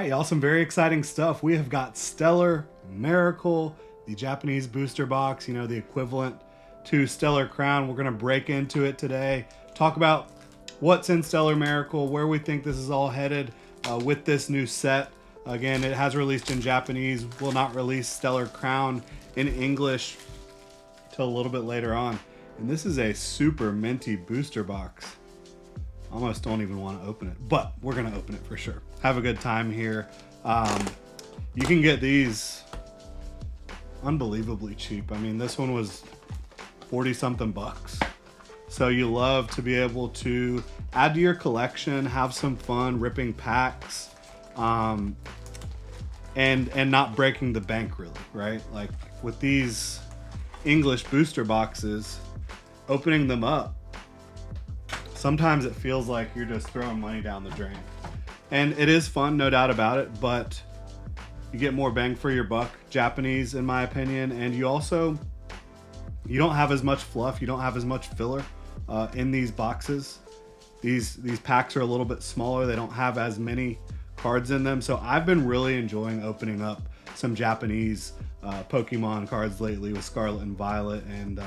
right, y'all, some very exciting stuff. We have got Stellar Miracle, the Japanese booster box, you know, the equivalent to Stellar Crown. We're going to break into it today, talk about what's in Stellar Miracle, where we think this is all headed with this new set. Again, it has released in Japanese, will not release Stellar Crown in English till a little bit later on. And this is a super minty booster box. Almost don't even want to open it, but we're going to open it for sure. Have a good time here. You can get these unbelievably cheap. I mean, this one was 40 something bucks. So you love to be able to add to your collection, have some fun ripping packs, and not breaking the bank really, right? Like with these English booster boxes, opening them up, sometimes it feels like you're just throwing money down the drain. And it is fun, no doubt about it, but you get more bang for your buck, Japanese, in my opinion. And you don't have as much fluff, you don't have as much filler in these boxes. These packs are a little bit smaller, they don't have as many cards in them. So I've been really enjoying opening up some Japanese Pokemon cards lately with Scarlet and Violet. And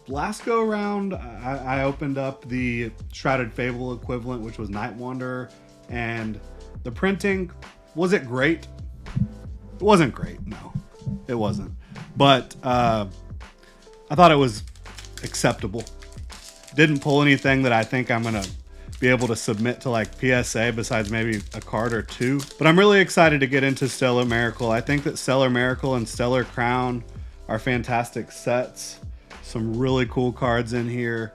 last go around, I opened up the Shrouded Fable equivalent, which was Night Wanderer, and the printing, was it great? It wasn't great, no, it wasn't. But I thought it was acceptable. Didn't pull anything that I think I'm gonna be able to submit to like PSA besides maybe a card or two. But I'm really excited to get into Stellar Miracle. I think that Stellar Miracle and Stellar Crown are fantastic sets. Some really cool cards in here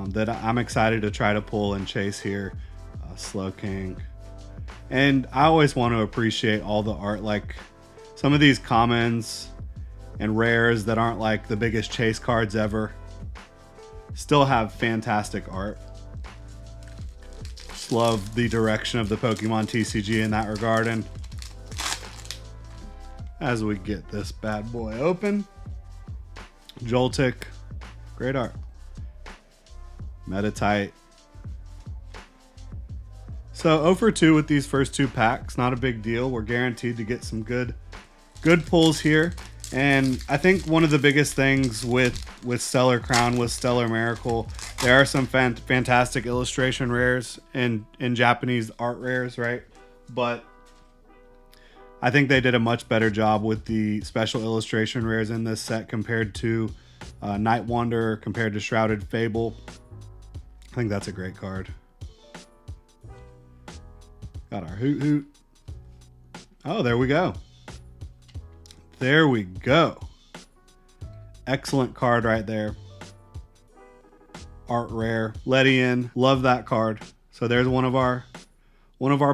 that I'm excited to try to pull and chase here. Slowking. And I always want to appreciate all the art, like some of these commons and rares that aren't like the biggest chase cards ever still have fantastic art. Just love the direction of the Pokemon TCG in that regard. And as we get this bad boy open, Joltik, great art. Metatite. So 0 for 2 with these first two packs, not a big deal. We're guaranteed to get some good pulls here. And I think one of the biggest things with Stellar Crown, with Stellar Miracle, there are some fantastic illustration rares and in Japanese art rares, right? But I think they did a much better job with the special illustration rares in this set compared to Night Wanderer, compared to Shrouded Fable. I think that's a great card. Got our Hoot Hoot. Oh, there we go. There we go. Excellent card right there. Art rare. Ledian. Love that card. So there's one of our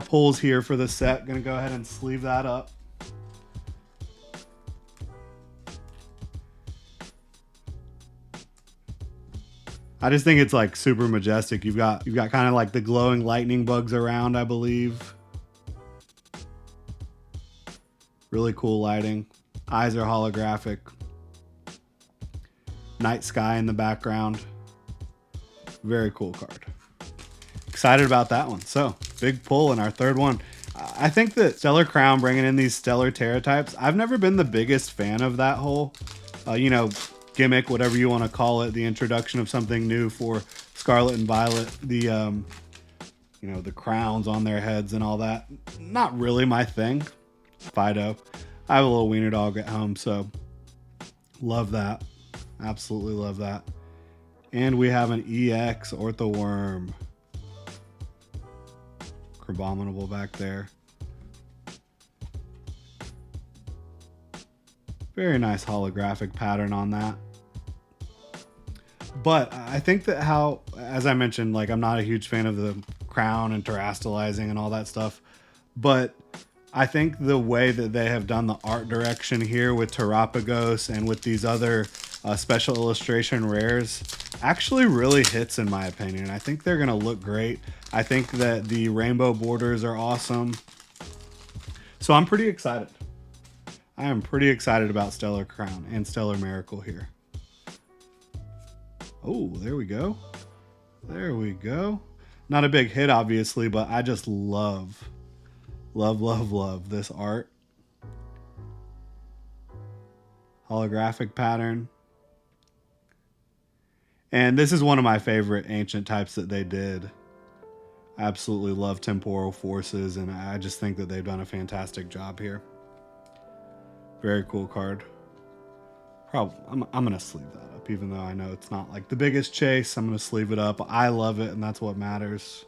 pulls here for the set. Gonna go ahead and sleeve that up. I just think it's like super majestic. You've got kind of like the glowing lightning bugs around, I believe. Really cool lighting. Eyes are holographic. Night sky in the background. Very cool card. Excited about that one. So big pull in our third one. I think that Stellar Crown bringing in these Stellar Terra types, I've never been the biggest fan of that whole, gimmick, whatever you want to call it, the introduction of something new for Scarlet and Violet, the the crowns on their heads and all that. Not really my thing. Fido. I have a little wiener dog at home, so love that. Absolutely love that. And we have an EX Orthoworm. Crabominable back there. Very nice holographic pattern on that. But I think that as I mentioned, like I'm not a huge fan of the crown and terastallizing and all that stuff. But I think the way that they have done the art direction here with Terapagos and with these other special illustration rares actually really hits in my opinion. I think they're going to look great. I think that the rainbow borders are awesome. So I'm pretty excited. I am pretty excited about Stellar Crown and Stellar Miracle here. Oh, there we go. There we go. Not a big hit, obviously, but I just love Love, love, love this art. Holographic pattern. And this is one of my favorite ancient types that they did. I absolutely love temporal forces, and I just think that they've done a fantastic job here. Very cool card. Probably, I'm gonna sleeve that up, even though I know it's not like the biggest chase. I'm gonna sleeve it up. I love it, and that's what matters.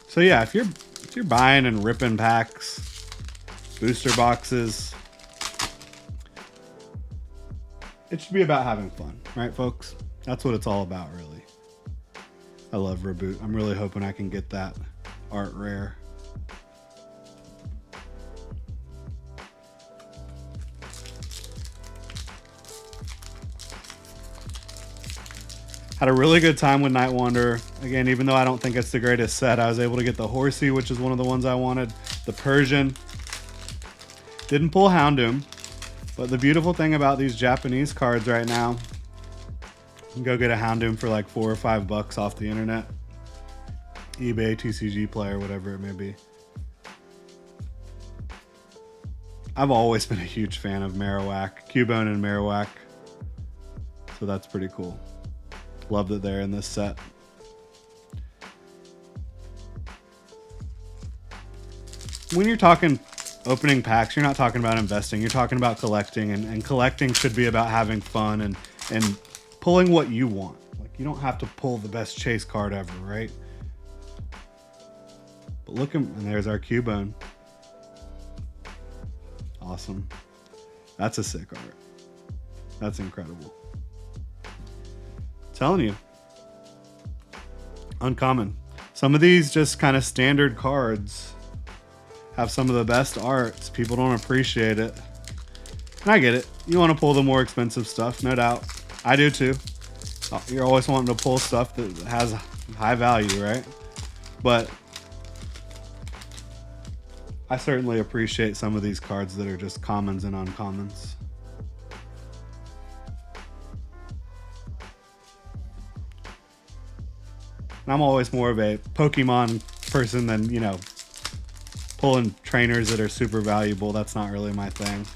So yeah, if you're buying and ripping packs, booster boxes, it should be about having fun, right, folks? That's what it's all about, really. I love Reboot. I'm really hoping I can get that art rare. Had a really good time with Night Wanderer. Again, even though I don't think it's the greatest set, I was able to get the Horsey, which is one of the ones I wanted. The Persian. Didn't pull Houndoom. But the beautiful thing about these Japanese cards right now, you can go get a Houndoom for like $4 or $5 off the internet. eBay, TCG Player, whatever it may be. I've always been a huge fan of Marowak, Cubone and Marowak. So that's pretty cool. Love that they're in this set. When you're talking opening packs, you're not talking about investing. You're talking about collecting, and collecting should be about having fun and pulling what you want. Like, you don't have to pull the best chase card ever, right? But look, and there's our Cubone. Awesome. That's a sick art. That's incredible. Telling you. Uncommon. Some of these just kind of standard cards have some of the best arts. People don't appreciate it. And I get it. You want to pull the more expensive stuff, no doubt. I do too. You're always wanting to pull stuff that has high value, right? But I certainly appreciate some of these cards that are just commons and uncommons. I'm always more of a Pokemon person than, you know, pulling trainers that are super valuable. That's not really my thing.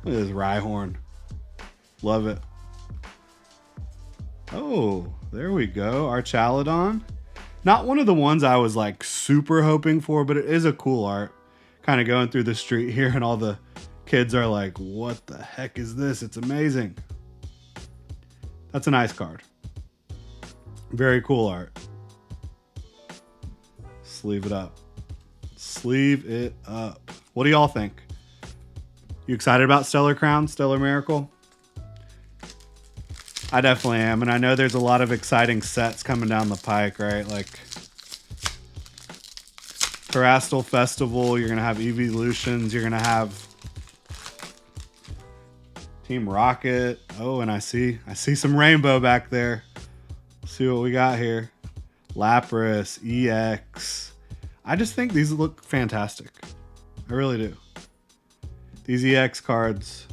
Look at this Rhyhorn. Love it. Oh, there we go. Our Chaladon. Not one of the ones I was like super hoping for, but it is a cool art. Kind of going through the street here and all the kids are like, what the heck is this? It's amazing. That's a nice card. Very cool art. Sleeve it up. Sleeve it up. What do y'all think? You excited about Stellar Crown, Stellar Miracle? I definitely am, and I know there's a lot of exciting sets coming down the pike, right? Like Terastal Festival, you're gonna have Evolutions, you're gonna have Team Rocket. Oh, and I see some rainbow back there. Let's see what we got here. Lapras, EX. I just think these look fantastic. I really do. These EX cards.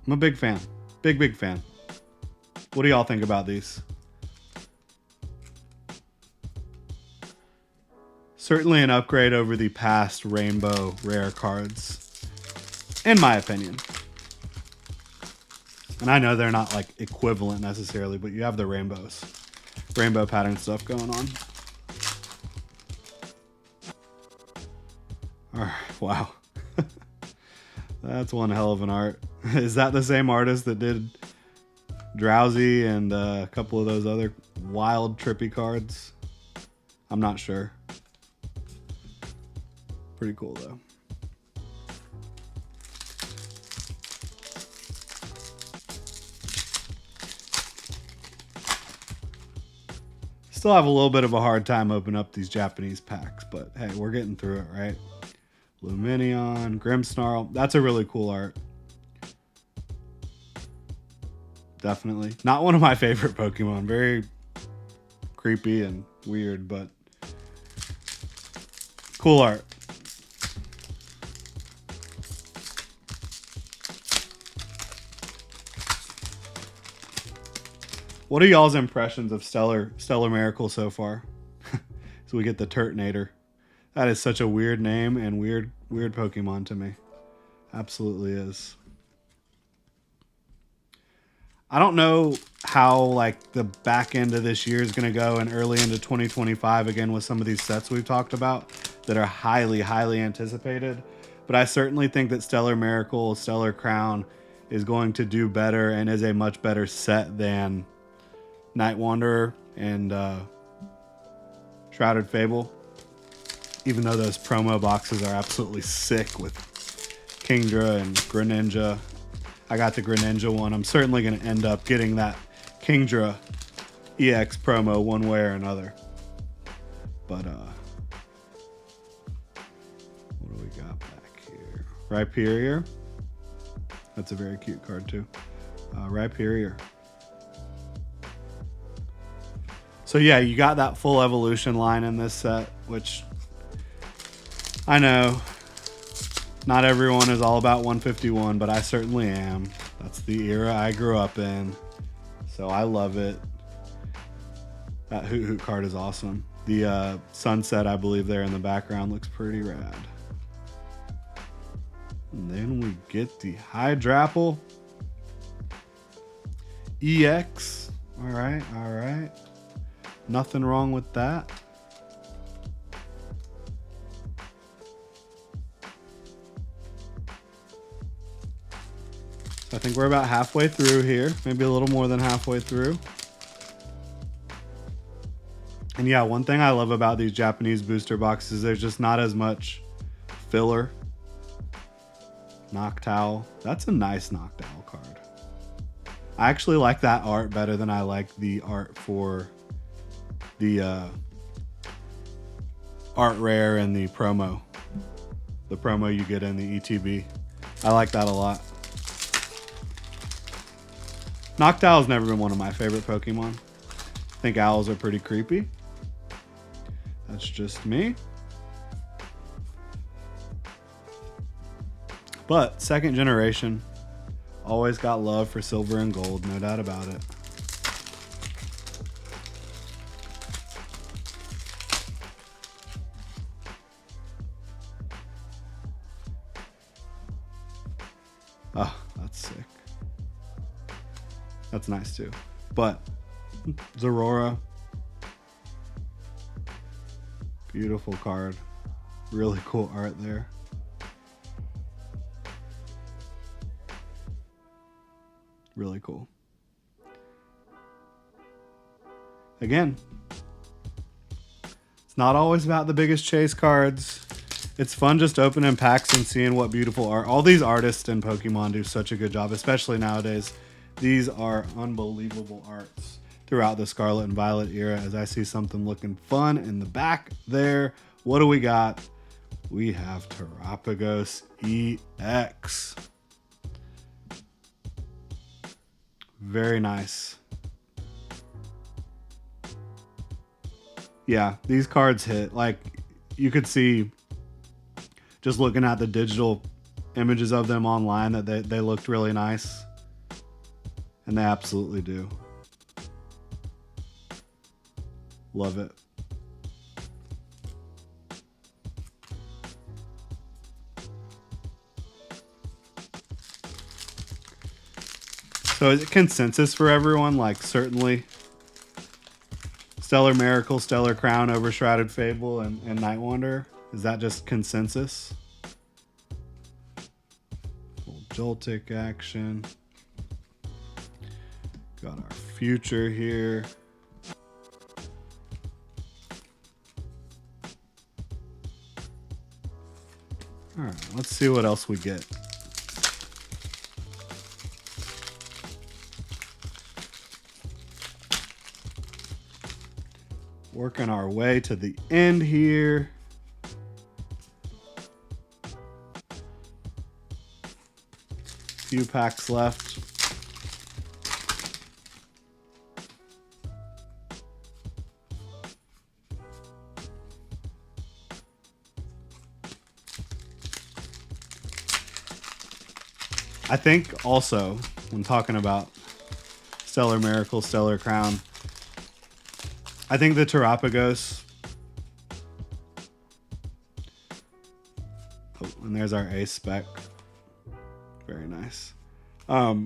I'm a big fan. Big fan. What do y'all think about these? Certainly an upgrade over the past rainbow rare cards, in my opinion. And I know they're not like equivalent necessarily, but you have the rainbows. Rainbow pattern stuff going on. All right, wow. That's one hell of an art. Is that the same artist that did Drowsy and a couple of those other wild trippy cards? I'm not sure. Pretty cool though. Still have a little bit of a hard time opening up these Japanese packs, but hey, we're getting through it, right? Luminion, Grimmsnarl. That's a really cool art. Definitely. Not one of my favorite Pokemon. Very creepy and weird, but cool art. What are y'all's impressions of Stellar Miracle so far? So we get the Turtonator. That is such a weird name and weird Pokemon to me. Absolutely is. I don't know how like the back end of this year is going to go and early into 2025 again with some of these sets we've talked about that are highly anticipated. But I certainly think that Stellar Miracle, Stellar Crown is going to do better and is a much better set than Night Wanderer and Shrouded Fable. Even though those promo boxes are absolutely sick with Kingdra and Greninja. I got the Greninja one. I'm certainly going to end up getting that Kingdra EX promo one way or another. But, what do we got back here? Rhyperior. That's a very cute card, too. Rhyperior. So, yeah, you got that full evolution line in this set, which I know not everyone is all about 151, but I certainly am. That's the era I grew up in. So I love it. That Hoot Hoot card is awesome. The sunset, I believe, there in the background looks pretty rad. And then we get the Hydrapple EX. All right. Nothing wrong with that. I think we're about halfway through here, maybe a little more than halfway through. And yeah, one thing I love about these Japanese booster boxes, there's just not as much filler. Noctowl. That's a nice Noctowl card. I actually like that art better than I like the art for the art rare and the promo. The promo you get in the ETB. I like that a lot. Noctowl's never been one of my favorite Pokemon. I think owls are pretty creepy. That's just me. But second generation, always got love for silver and gold, no doubt about it. Oh, that's sick. That's nice too. But Zorora, beautiful card. Really cool art there. Really cool. Again, it's not always about the biggest chase cards. It's fun just opening packs and seeing what beautiful art. All these artists in Pokemon do such a good job, especially nowadays. These are unbelievable arts throughout the Scarlet and Violet era. As I see something looking fun in the back there. What do we got? We have Terapagos EX. Very nice. Yeah, these cards hit. Like, you could see just looking at the digital images of them online that they looked really nice. And they absolutely do. Love it. So is it consensus for everyone? Like, certainly Stellar Miracle, Stellar Crown over Shrouded Fable and Night Wanderer? Is that just consensus? Full Joltik action. Got our future here. All right, let's see what else we get. Working our way to the end here. Few packs left. I think also, when talking about Stellar Miracle, Stellar Crown. I think the Terapagos. Oh, and there's our ace spec. Very nice. I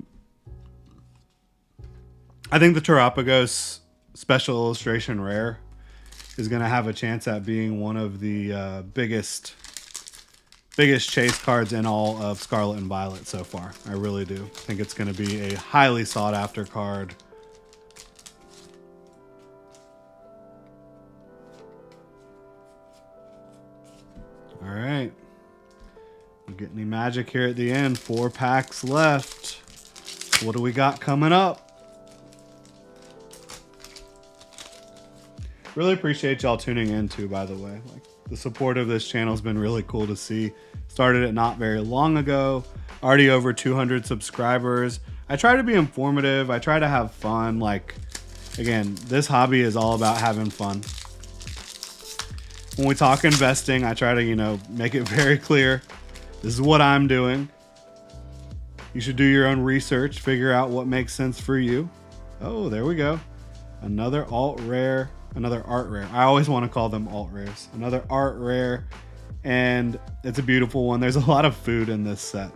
think the Terapagos special illustration rare is going to have a chance at being one of the biggest chase cards in all of Scarlet and Violet so far. I really do. I think it's going to be a highly sought after card. All right. We get any magic here at the end. 4 packs left. What do we got coming up? Really appreciate y'all tuning in too, by the way. Like, the support of this channel has been really cool to see. Started it not very long ago. Already over 200 subscribers. I try to be informative. I try to have fun. Like, again, this hobby is all about having fun. When we talk investing, I try to, you know, make it very clear. This is what I'm doing. You should do your own research. Figure out what makes sense for you. Oh, there we go. Another alt rare. Another art rare. I always want to call them alt rares. Another art rare. And it's a beautiful one. There's a lot of food in this set.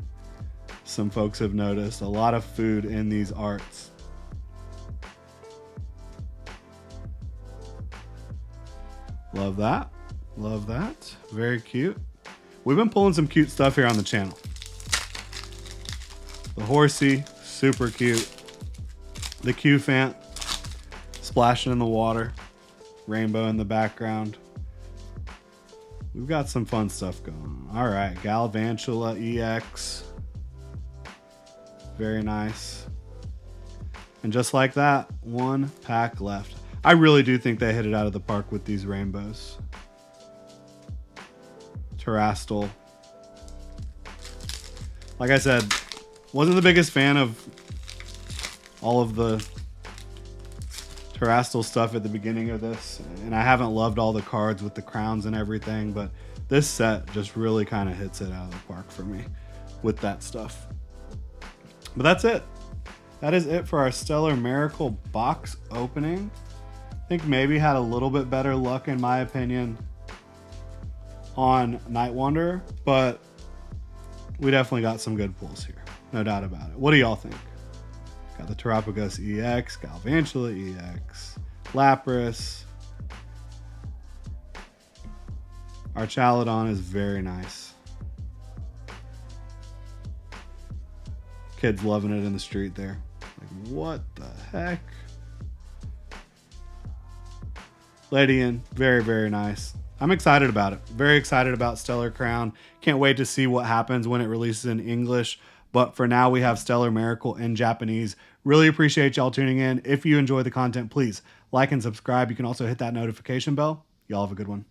Some folks have noticed. A lot of food in these arts. Love that. Love that. Very cute. We've been pulling some cute stuff here on the channel. The horsey, super cute. The Q-Fant, splashing in the water. Rainbow in the background. We've got some fun stuff going on. All right, Galvantula EX. Very nice. And just like that, 1 pack left. I really do think they hit it out of the park with these rainbows. Terastal. Like I said, wasn't the biggest fan of all of the Terastal stuff at the beginning of this, and I haven't loved all the cards with the crowns and everything, but this set just really kind of hits it out of the park for me with that stuff. But that's it. That is it for our Stellar Miracle box opening. I think maybe had a little bit better luck, in my opinion, on Night Wanderer, but we definitely got some good pulls here. No doubt about it. What do y'all think? Got the Terapagos EX, Galvantula EX, Lapras. Our Chaladon is very nice. Kids loving it in the street there. Like, what the heck? Ledian, very, very nice. I'm excited about it. Very excited about Stellar Crown. Can't wait to see what happens when it releases in English. But for now, we have Stellar Miracle in Japanese. Really appreciate y'all tuning in. If you enjoy the content, please like and subscribe. You can also hit that notification bell. Y'all have a good one.